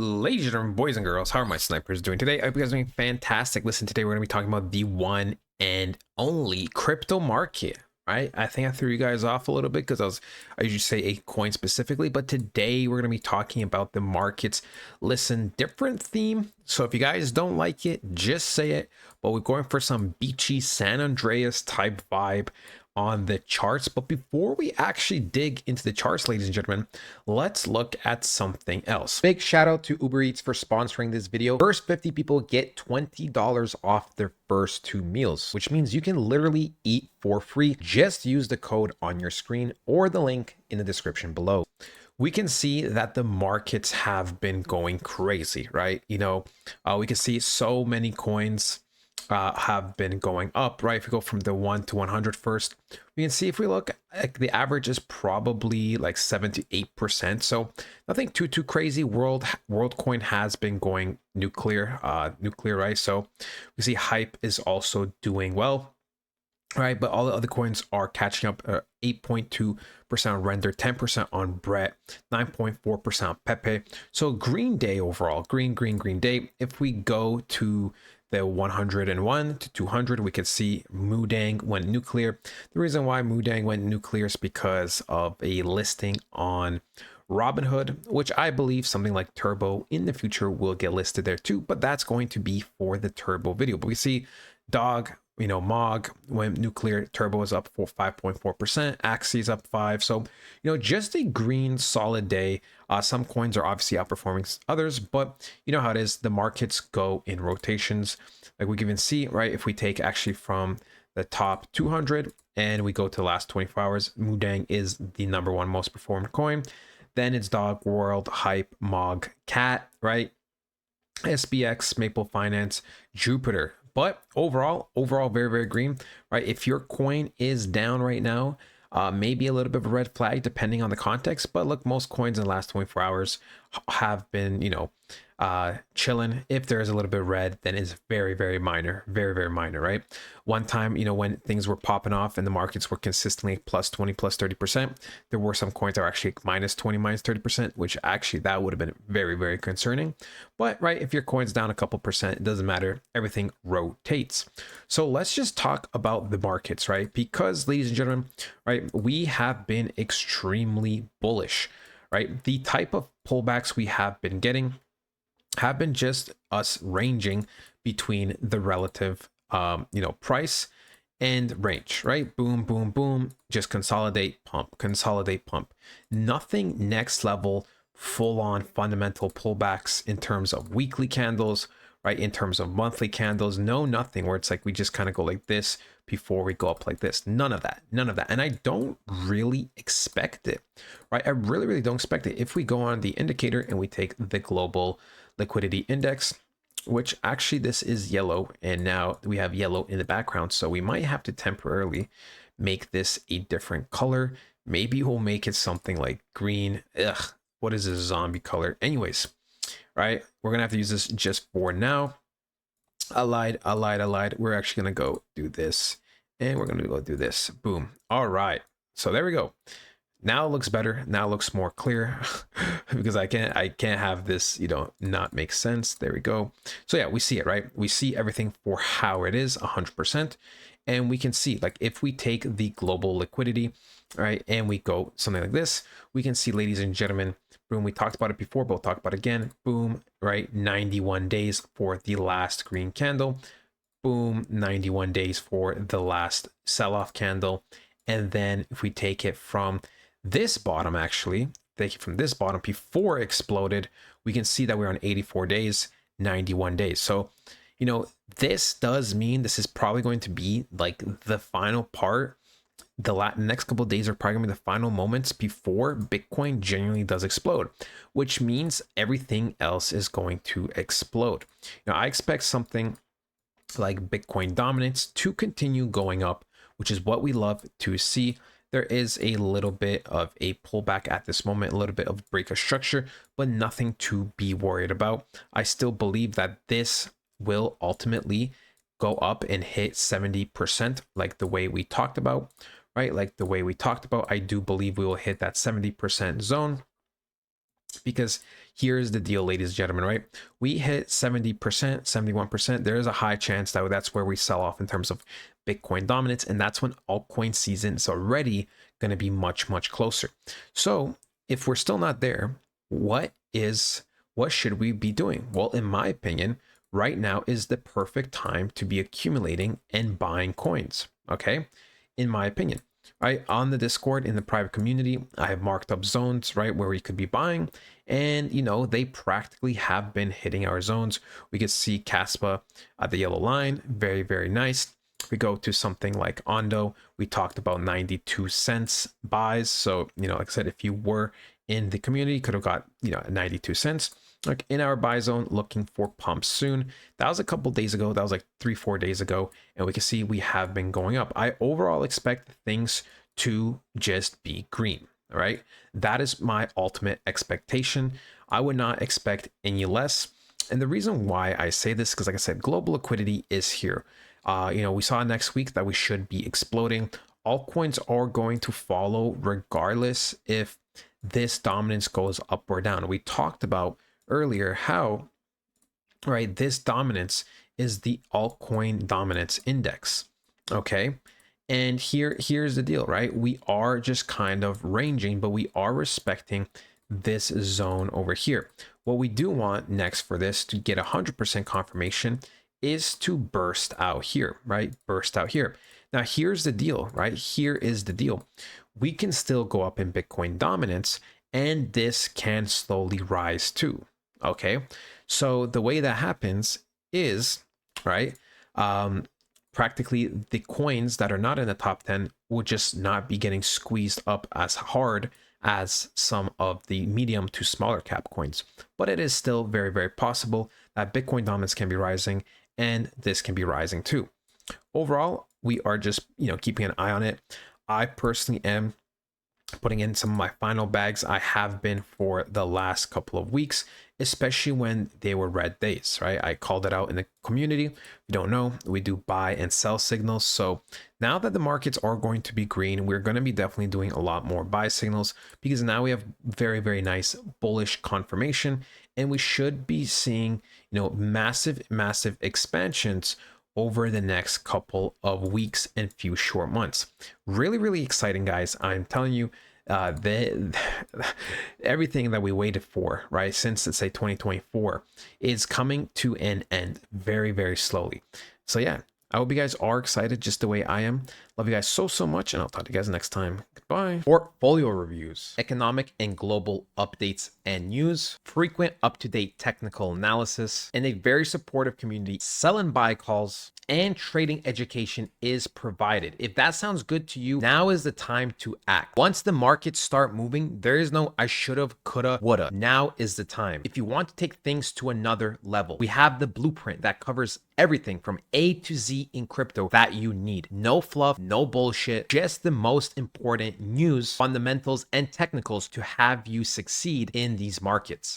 Ladies and gentlemen, boys and girls, how are my snipers doing today? I hope you guys are doing fantastic. Listen, today we're going to be talking about the one and only crypto market, right? I think I threw you guys off a little bit because I usually say a coin specifically, but today we're going to be talking about the markets. Listen, different theme. So if you guys don't like it, just say it. But we're going for some beachy San Andreas type vibe on the charts. But before we actually dig into the charts, ladies and gentlemen, let's look at something else. Big shout out to Uber Eats for sponsoring this video. First 50 people get $20 off their first 2 meals, which means you can literally eat for free. Just use the code on your screen or the link in the description below. We can see that the markets have been going crazy, right? We can see so many coins have been going up, right? If we go from the 1 to 100 first, we can see if we look, like the average is probably like 7 to 8%. So nothing too crazy. WorldCoin has been going nuclear, right? So we see Hype is also doing well, right? But all the other coins are catching up. 8.2% on Render, 10% on Brett, 9.4% on Pepe. So green day overall, green day. If we go to the 101 to 200, we could see Mudang went nuclear. The reason why Mudang went nuclear is because of a listing on Robinhood, which I believe something like Turbo in the future will get listed there too, but that's going to be for the Turbo video. But we see Dog, Mog went nuclear. Turbo is up for 5.4%. Axie up 5. So, just a green solid day. Some coins are obviously outperforming others, but you know how it is. The markets go in rotations. Like we can even see, right? If we take actually from the top 200 and we go to the last 24 hours, Mudang is the #1 most performed coin. Then it's Dog, World, Hype, Mog, Cat, right? SBX, Maple Finance, Jupiter. But overall, very green, right? If your coin is down right now, maybe a little bit of a red flag depending on the context. But look, most coins in the last 24 hours have been, chilling. If there is a little bit of red, then it's very minor, very minor, right? One time, when things were popping off and the markets were consistently plus 20, plus 30%, there were some coins that were actually minus 20, minus 30%, which actually that would have been very concerning. But right, if your coin's down a couple percent, it doesn't matter. Everything rotates. So let's just talk about the markets, right? Because, ladies and gentlemen, right, we have been extremely bullish, right? The type of pullbacks we have been getting have been just us ranging between the relative price and range, right? Boom, just consolidate, pump, nothing next level full on fundamental pullbacks in terms of weekly candles, right? In terms of monthly candles, nothing where it's like we just kind of go like this before we go up like this. None of that. And I don't really expect it, right? I really don't expect it. If we go on the indicator and we take the global liquidity index, which actually this is yellow, and now we have yellow in the background, so we might have to temporarily make this a different color. Maybe we'll make it something like green. What is this zombie color? Anyways, right, we're gonna have to use this just for now. I lied. We're actually gonna go do this, and we're gonna go do this. Boom. All right, so there we go. Now it looks better. Now it looks more clear because I can't have this, not make sense. There we go. So yeah, we see it, right? We see everything for how it is 100%. And we can see, like, if we take the global liquidity, right, and we go something like this, we can see, ladies and gentlemen, boom, we talked about it before, but we'll talk about it again. Boom, right? 91 days for the last green candle. Boom, 91 days for the last sell-off candle. And then if we take it from this bottom, actually take it from this bottom before it exploded, we can see that we're on 84 days, 91 days. So this does mean this is probably going to be like the final part. The next couple of days are probably going to be the final moments before Bitcoin genuinely does explode, which means everything else is going to explode. I expect something like Bitcoin dominance to continue going up, which is what we love to see. There is a little bit of a pullback at this moment, a little bit of break of structure, but nothing to be worried about. I still believe that this will ultimately go up and hit 70%, like the way we talked about, right? Like the way we talked about, I do believe we will hit that 70% zone, because here's the deal, ladies and gentlemen, right? We hit 70%, 71%. There is a high chance that that's where we sell off in terms of Bitcoin dominance. And that's when altcoin season is already going to be much, much closer. So if we're still not there, what should we be doing? Well, in my opinion, right now is the perfect time to be accumulating and buying coins. Okay. In my opinion, right? On the Discord, in the private community, I have marked up zones, right, where we could be buying. And, you know, they practically have been hitting our zones. We could see Caspa at the yellow line. Very, very nice. We go to something like Ondo. We talked about 92 cents buys. So, you know, like I said, if you were in the community, could have got, you know, 92 cents. Like in our buy zone, looking for pumps soon. That was a couple days ago. That was like 3-4 days ago. And we can see we have been going up. I overall expect things to just be green. All right. That is my ultimate expectation. I would not expect any less. And the reason why I say this, because like I said, global liquidity is here. You know, we saw next week that we should be exploding. Altcoins are going to follow regardless if this dominance goes up or down. We talked about earlier how, right, this dominance is the altcoin dominance index. Okay. And here's the deal, right? We are just kind of ranging, but we are respecting this zone over here. What we do want next for this to get 100% confirmation is to burst out here, right? Burst out here. Now, here's the deal, right? Here is the deal. We can still go up in Bitcoin dominance, and this can slowly rise too. Okay. So the way that happens is, right, practically the coins that are not in the top 10 will just not be getting squeezed up as hard as some of the medium to smaller cap coins. But it is still very, very possible that Bitcoin dominance can be rising and this can be rising too. Overall, we are just, you know, keeping an eye on it. I personally am putting in some of my final bags. I have been for the last couple of weeks, especially when they were red days, right? I called it out in the community. If you don't know, we do buy and sell signals. So now that the markets are going to be green, we're going to be definitely doing a lot more buy signals, because now we have very, very nice bullish confirmation, and we should be seeing, you know, massive, massive expansions over the next couple of weeks and few short months. Really, really exciting, guys. I'm telling you, everything that we waited for, right, since, let's say, 2024 is coming to an end very, very slowly. So yeah, I hope you guys are excited just the way I am. Love you guys so, so much, and I'll talk to you guys next time. Goodbye. Portfolio reviews, economic and global updates and news, frequent up-to-date technical analysis, and a very supportive community. Sell and buy calls and trading education is provided. If that sounds good to you, now is the time to act. Once the markets start moving, there is no I should have, coulda, woulda. Now is the time. If you want to take things to another level, we have the blueprint that covers everything from A to Z in crypto that you need. No fluff, no bullshit, just the most important news, fundamentals, and technicals to have you succeed in these markets.